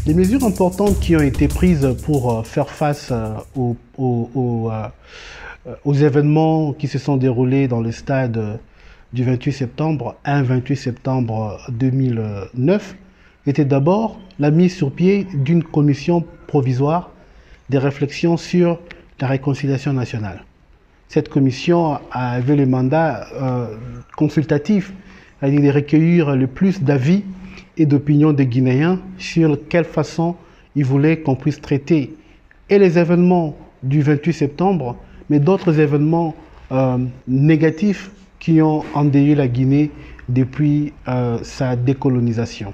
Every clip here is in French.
Les mesures importantes qui ont été prises pour faire face aux événements qui se sont déroulés dans le stade du 28 septembre, 28 septembre 2009, était d'abord la mise sur pied d'une commission provisoire des réflexions sur la réconciliation nationale. Cette commission avait le mandat consultatif, c'est-à-dire de recueillir le plus d'avis et d'opinions des Guinéens sur quelle façon ils voulaient qu'on puisse traiter et les événements du 28 septembre, mais d'autres événements négatifs qui ont endeuillé la Guinée depuis sa décolonisation.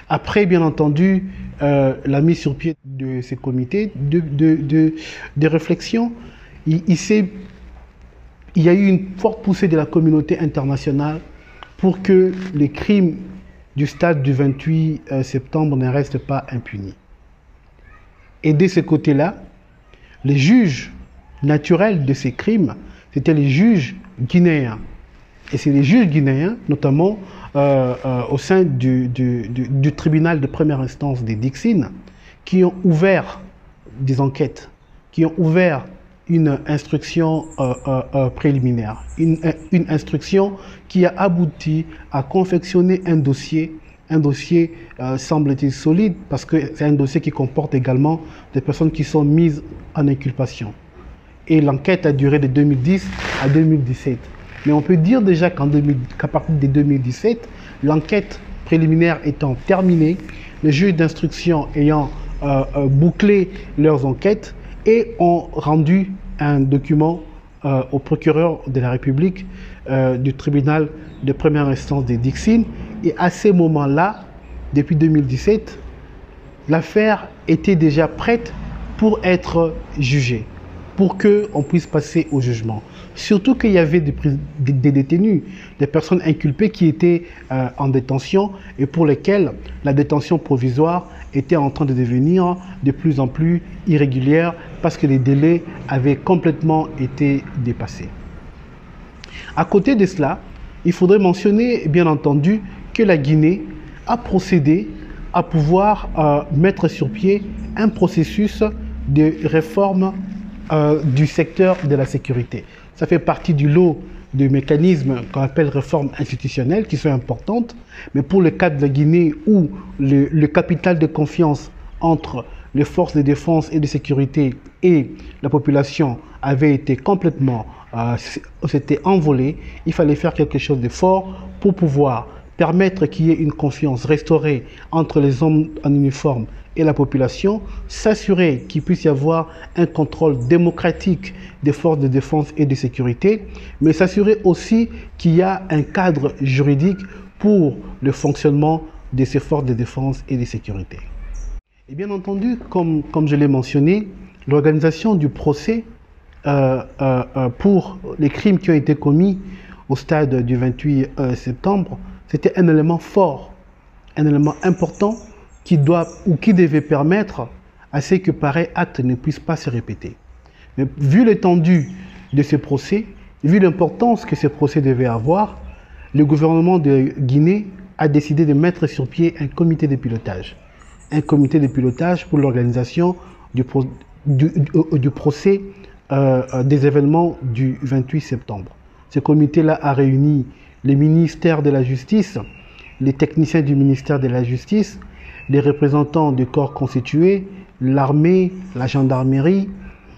Après, bien entendu, la mise sur pied de ces comités de réflexion, il y a eu une forte poussée de la communauté internationale pour que les crimes du stade du 28 septembre ne restent pas impunis. Et de ce côté-là, les juges naturels de ces crimes, c'était les juges guinéens. Et c'est les juges guinéens, notamment au sein du tribunal de première instance des Dixines, qui ont ouvert des enquêtes, qui ont ouvert une instruction préliminaire, une instruction qui a abouti à confectionner un dossier semble-t-il solide, parce que c'est un dossier qui comporte également des personnes qui sont mises en inculpation. Et l'enquête a duré de 2010 à 2017. Mais on peut dire déjà qu'à partir de 2017, l'enquête préliminaire étant terminée, les juges d'instruction ayant bouclé leurs enquêtes et ont rendu un document au procureur de la République du tribunal de première instance des Dixines. Et à ces moments-là, depuis 2017, l'affaire était déjà prête pour être jugée, pour qu'on puisse passer au jugement. Surtout qu'il y avait des détenus, des personnes inculpées qui étaient en détention et pour lesquelles la détention provisoire était en train de devenir de plus en plus irrégulière parce que les délais avaient complètement été dépassés. À côté de cela, il faudrait mentionner, bien entendu, que la Guinée a procédé à pouvoir mettre sur pied un processus de réforme du secteur de la sécurité. Ça fait partie du lot de mécanismes qu'on appelle réformes institutionnelles qui sont importantes, mais pour le cas de la Guinée où le capital de confiance entre les forces de défense et de sécurité et la population avait été complètement s'était envolé, il fallait faire quelque chose de fort pour pouvoir permettre qu'il y ait une confiance restaurée entre les hommes en uniforme et la population, s'assurer qu'il puisse y avoir un contrôle démocratique des forces de défense et de sécurité, mais s'assurer aussi qu'il y a un cadre juridique pour le fonctionnement de ces forces de défense et de sécurité. Et bien entendu, comme je l'ai mentionné, l'organisation du procès pour les crimes qui ont été commis au stade du 28 septembre, c'était un élément fort, un élément important qui devait permettre à ce que pareil acte ne puisse pas se répéter. Mais vu l'étendue de ce procès, vu l'importance que ce procès devait avoir, le gouvernement de Guinée a décidé de mettre sur pied un comité de pilotage. Un comité de pilotage pour l'organisation du procès des événements du 28 septembre. Ce comité-là a réuni les ministères de la Justice, les techniciens du ministère de la Justice, les représentants du corps constitué, l'armée, la gendarmerie,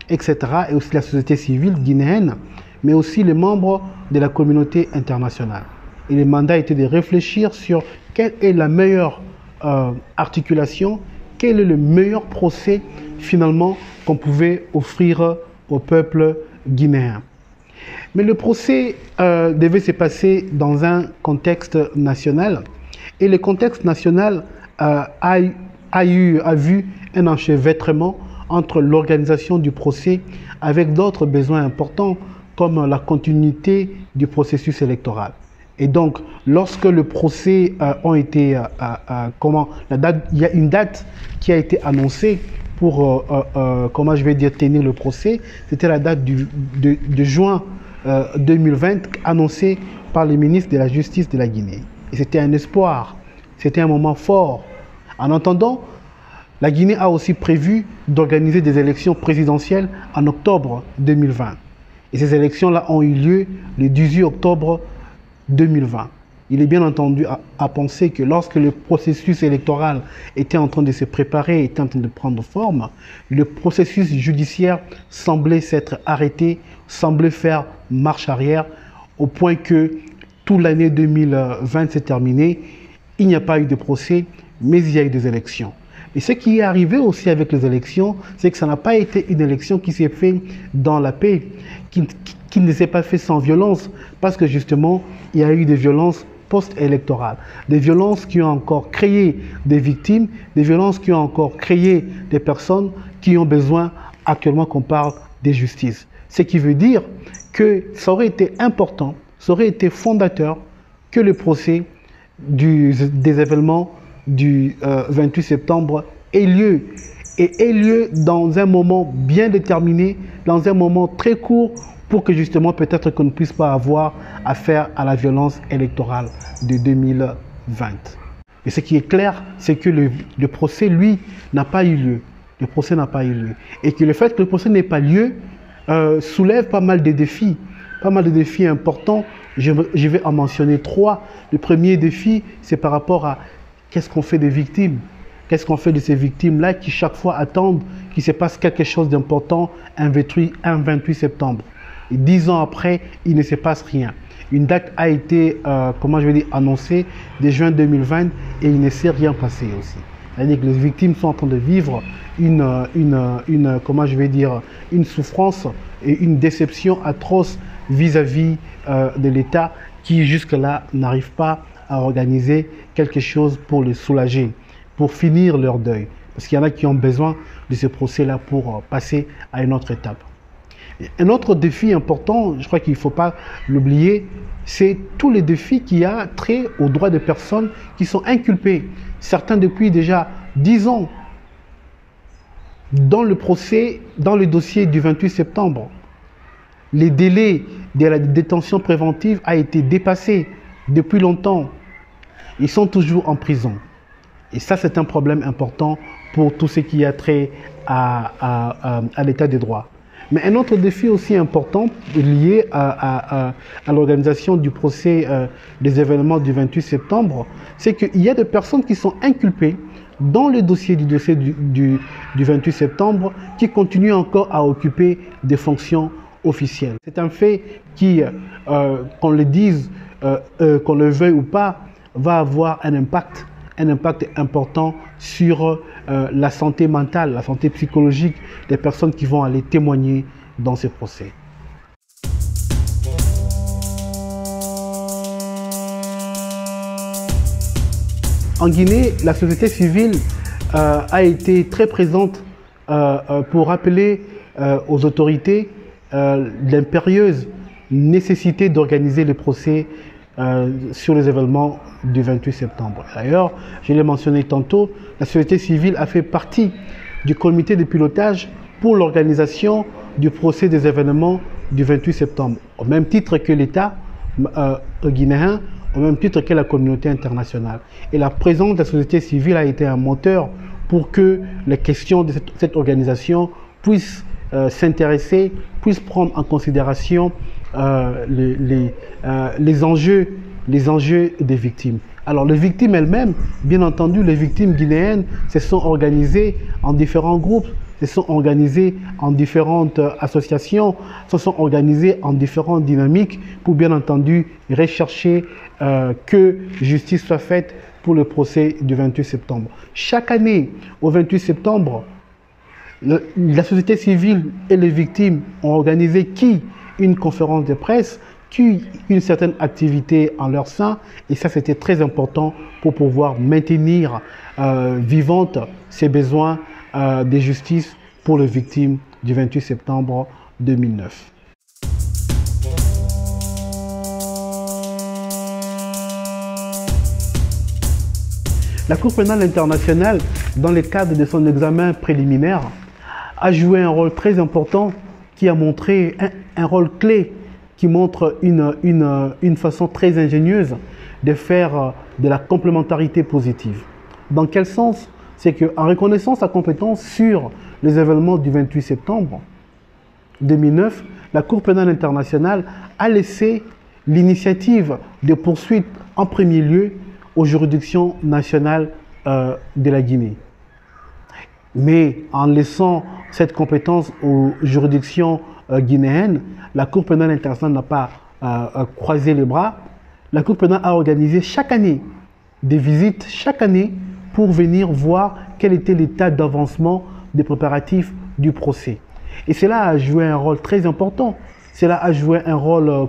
etc. et aussi la société civile guinéenne, mais aussi les membres de la communauté internationale. Et le mandat était de réfléchir sur quelle est la meilleure articulation, quel est le meilleur procès finalement qu'on pouvait offrir au peuple guinéen. Mais le procès devait se passer dans un contexte national et le contexte national a vu un enchevêtrement entre l'organisation du procès avec d'autres besoins importants comme la continuité du processus électoral. Et donc, lorsque le procès il y a une date qui a été annoncée pour, tenir le procès, c'était la date de juin 2020 annoncée par le ministre de la Justice de la Guinée. Et c'était un espoir, c'était un moment fort, En attendant, la Guinée a aussi prévu d'organiser des élections présidentielles en octobre 2020. Et ces élections-là ont eu lieu le 18 octobre 2020. Il est bien entendu à penser que lorsque le processus électoral était en train de se préparer, était en train de prendre forme, le processus judiciaire semblait s'être arrêté, semblait faire marche arrière, au point que toute l'année 2020 s'est terminée, il n'y a pas eu de procès, mais il y a eu des élections. Et ce qui est arrivé aussi avec les élections, c'est que ça n'a pas été une élection qui s'est faite dans la paix, qui ne s'est pas faite sans violence, parce que justement, il y a eu des violences post-électorales, des violences qui ont encore créé des victimes, des violences qui ont encore créé des personnes qui ont besoin actuellement qu'on parle de justice. Ce qui veut dire que ça aurait été important, ça aurait été fondateur que le procès des événements du 28 septembre ait lieu, et ait lieu dans un moment bien déterminé, dans un moment très court, pour que justement peut-être qu'on ne puisse pas avoir affaire à la violence électorale de 2020. Et ce qui est clair, c'est que le procès, lui, n'a pas eu lieu. Le procès n'a pas eu lieu. Et que le fait que le procès n'ait pas lieu soulève pas mal de défis importants. Je vais en mentionner 3. Le premier défi, c'est par rapport à qu'est-ce qu'on fait des victimes. Qu'est-ce qu'on fait de ces victimes-là qui chaque fois attendent qu'il se passe quelque chose d'important un 28 septembre. Et 10 ans après, il ne se passe rien. Une date a été, annoncée dès juin 2020 et il ne s'est rien passé aussi. C'est-à-dire que les victimes sont en train de vivre une souffrance et une déception atroce vis-à-vis de l'État qui jusque-là n'arrive pas à organiser quelque chose pour les soulager, pour finir leur deuil. Parce qu'il y en a qui ont besoin de ce procès-là pour passer à une autre étape. Un autre défi important, je crois qu'il ne faut pas l'oublier, c'est tous les défis qu'il y a trait aux droits des personnes qui sont inculpées. Certains depuis déjà 10 ans dans le procès, dans le dossier du 28 septembre. Les délais de la détention préventive a été dépassé depuis longtemps. Ils sont toujours en prison. Et ça, c'est un problème important pour tout ce qui a trait à l'état des droits. Mais un autre défi aussi important lié à l'organisation du procès des événements du 28 septembre, c'est qu'il y a des personnes qui sont inculpées dans le dossier du 28 septembre qui continuent encore à occuper des fonctions officielles. C'est un fait qui, qu'on le dise, qu'on le veuille ou pas, va avoir un impact important sur la santé mentale, la santé psychologique des personnes qui vont aller témoigner dans ces procès. En Guinée, la société civile a été très présente pour rappeler aux autorités l'impérieuse nécessité d'organiser les procès sur les événements du 28 septembre. D'ailleurs, je l'ai mentionné tantôt, la société civile a fait partie du comité de pilotage pour l'organisation du procès des événements du 28 septembre, au même titre que l'État guinéen, au même titre que la communauté internationale. Et la présence de la société civile a été un moteur pour que les questions de cette organisation puissent s'intéresser, puissent prendre en considération les enjeux des victimes. Alors les victimes elles-mêmes, bien entendu, les victimes guinéennes se sont organisées en différents groupes, se sont organisées en différentes associations, se sont organisées en différentes dynamiques pour bien entendu rechercher que justice soit faite pour le procès du 28 septembre. Chaque année, au 28 septembre, la société civile et les victimes ont organisé une conférence de presse, une certaine activité en leur sein, et ça c'était très important pour pouvoir maintenir vivantes ces besoins de justice pour les victimes du 28 septembre 2009. La Cour pénale internationale, dans le cadre de son examen préliminaire, a joué un rôle très important qui a montré un rôle clé qui montre une façon très ingénieuse de faire de la complémentarité positive. Dans quel sens? c'est qu'en reconnaissant sa compétence sur les événements du 28 septembre 2009, la Cour pénale internationale a laissé l'initiative de poursuite en premier lieu aux juridictions nationales de la Guinée. Mais en laissant cette compétence aux juridictions guinéennes, la Cour pénale internationale n'a pas croisé les bras. La Cour pénale a organisé chaque année des visites, chaque année, pour venir voir quel était l'état d'avancement des préparatifs du procès. Et cela a joué un rôle très important. Cela a joué un rôle,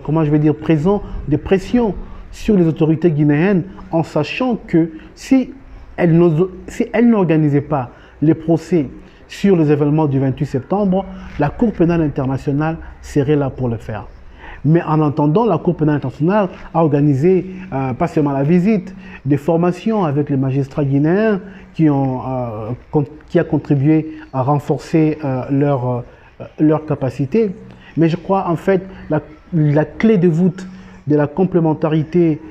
présent, de pression sur les autorités guinéennes, en sachant que si elles n'organisaient pas les procès sur les événements du 28 septembre, la Cour pénale internationale serait là pour le faire. Mais en attendant, la Cour pénale internationale a organisé, pas seulement la visite, des formations avec les magistrats guinéens qui a contribué à renforcer leur capacité. Mais je crois en fait la clé de voûte de la complémentarité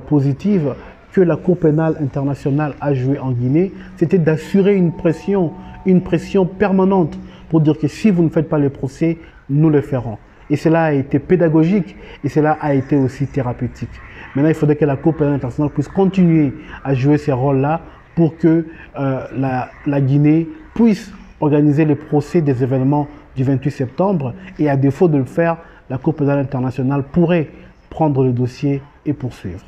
positive que la Cour pénale internationale a jouée en Guinée, c'était d'assurer une pression permanente pour dire que si vous ne faites pas le procès, nous le ferons. Et cela a été pédagogique et cela a été aussi thérapeutique. Maintenant, il faudrait que la Cour pénale internationale puisse continuer à jouer ces rôles-là pour que la Guinée puisse organiser le procès des événements du 28 septembre. Et à défaut de le faire, la Cour pénale internationale pourrait prendre le dossier et poursuivre.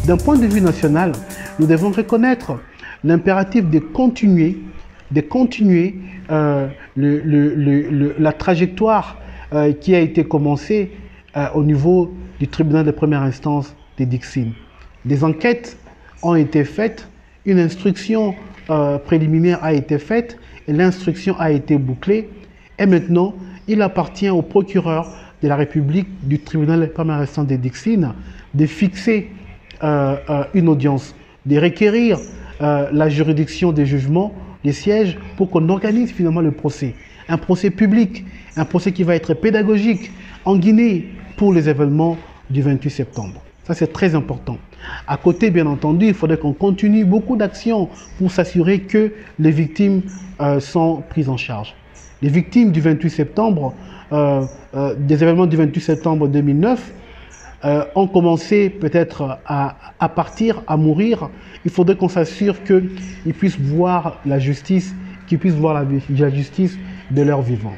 D'un point de vue national, nous devons reconnaître l'impératif de continuer la trajectoire qui a été commencée au niveau du tribunal de première instance de Dixine. Des enquêtes ont été faites, une instruction préliminaire a été faite et l'instruction a été bouclée. Et maintenant, il appartient au procureur de la République du tribunal de première instance de Dixine de fixer une audience, de requérir la juridiction des jugements, des sièges, pour qu'on organise finalement le procès. Un procès public, un procès qui va être pédagogique en Guinée pour les événements du 28 septembre. Ça, c'est très important. À côté, bien entendu, il faudrait qu'on continue beaucoup d'actions pour s'assurer que les victimes sont prises en charge. Les victimes du 28 septembre, des événements du 28 septembre 2009, ont commencé peut-être à partir, à mourir. Il faudrait qu'on s'assure qu'ils puissent voir la justice, qu'ils puissent voir la justice de leur vivant.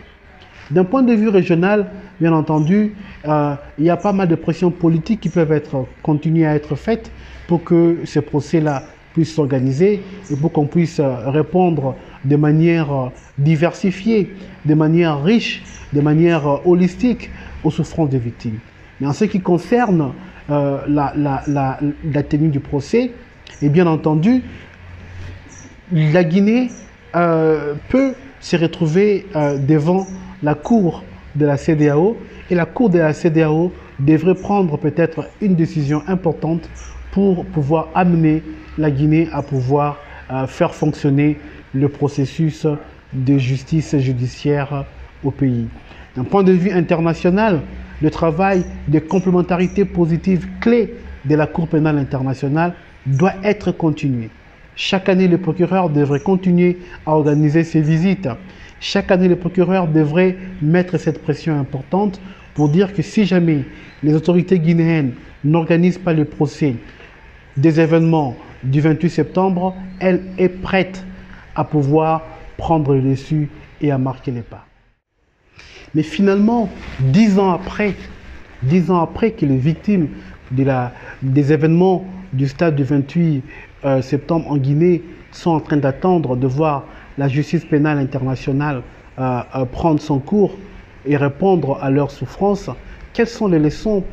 D'un point de vue régional, bien entendu, il y a pas mal de pressions politiques qui peuvent continuer à être faites pour que ces procès-là puissent s'organiser et pour qu'on puisse répondre de manière diversifiée, de manière riche, de manière holistique aux souffrances des victimes. Mais en ce qui concerne la tenue du procès, et bien entendu, la Guinée peut se retrouver devant la Cour de la CEDEAO et la Cour de la CEDEAO devrait prendre peut-être une décision importante pour pouvoir amener la Guinée à pouvoir faire fonctionner le processus de justice judiciaire au pays. D'un point de vue international, le travail de complémentarité positive clé de la Cour pénale internationale doit être continué. Chaque année, le procureur devrait continuer à organiser ses visites. Chaque année, le procureur devrait mettre cette pression importante pour dire que si jamais les autorités guinéennes n'organisent pas le procès des événements du 28 septembre, elle est prête à pouvoir prendre le dessus et à marquer les pas. Mais finalement, 10 ans après que les victimes des événements du stade du 28 septembre en Guinée sont en train d'attendre de voir la justice pénale internationale prendre son cours et répondre à leurs souffrances, quelles sont les leçons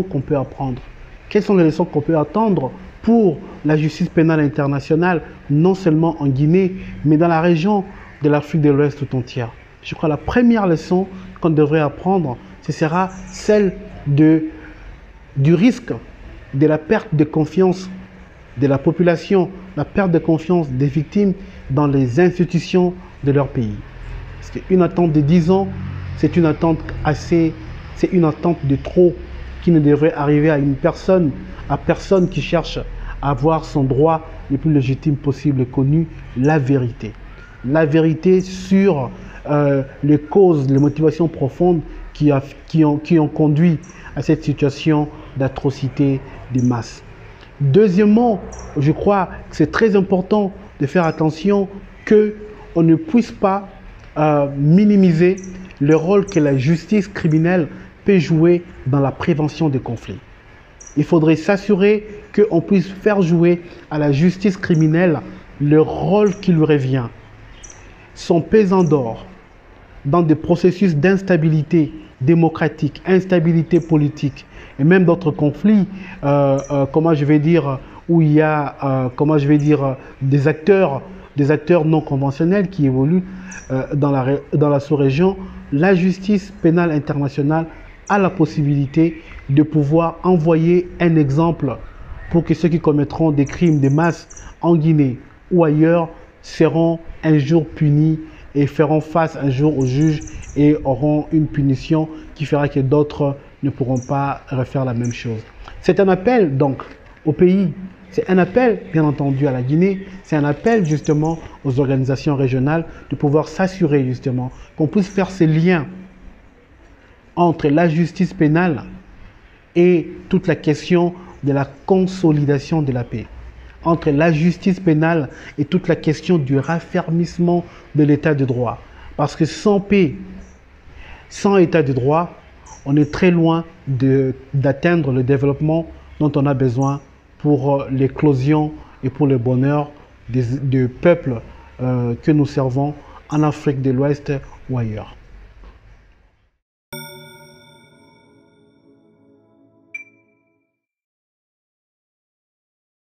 qu'on peut apprendre? Quelles sont les leçons qu'on peut attendre pour la justice pénale internationale, non seulement en Guinée, mais dans la région de l'Afrique de l'Ouest tout entière? Je crois que la première leçon qu'on devrait apprendre, ce sera celle du risque de la perte de confiance de la population, la perte de confiance des victimes dans les institutions de leur pays. Parce qu'une attente de 10 ans, c'est une attente c'est une attente de trop qui ne devrait arriver à personne qui cherche à avoir son droit le plus légitime possible et connu, la vérité. La vérité sur les causes, les motivations profondes qui ont conduit à cette situation d'atrocité des masses. Deuxièmement, je crois que c'est très important de faire attention qu'on ne puisse pas minimiser le rôle que la justice criminelle peut jouer dans la prévention des conflits. Il faudrait s'assurer qu'on puisse faire jouer à la justice criminelle le rôle qui lui revient. Son pesant d'or dans des processus d'instabilité démocratique, instabilité politique et même d'autres conflits, comment je vais dire, où il y a, des acteurs non conventionnels qui évoluent dans la sous-région. La justice pénale internationale a la possibilité de pouvoir envoyer un exemple pour que ceux qui commettront des crimes de masse en Guinée ou ailleurs seront un jour punis et feront face un jour au juge et auront une punition qui fera que d'autres ne pourront pas refaire la même chose. C'est un appel donc au pays, c'est un appel bien entendu à la Guinée, c'est un appel justement aux organisations régionales de pouvoir s'assurer justement qu'on puisse faire ces liens entre la justice pénale et toute la question de la consolidation de la paix, entre la justice pénale et toute la question du raffermissement de l'état de droit. Parce que sans paix, sans état de droit, on est très loin d'atteindre le développement dont on a besoin pour l'éclosion et pour le bonheur des peuples que nous servons en Afrique de l'Ouest ou ailleurs.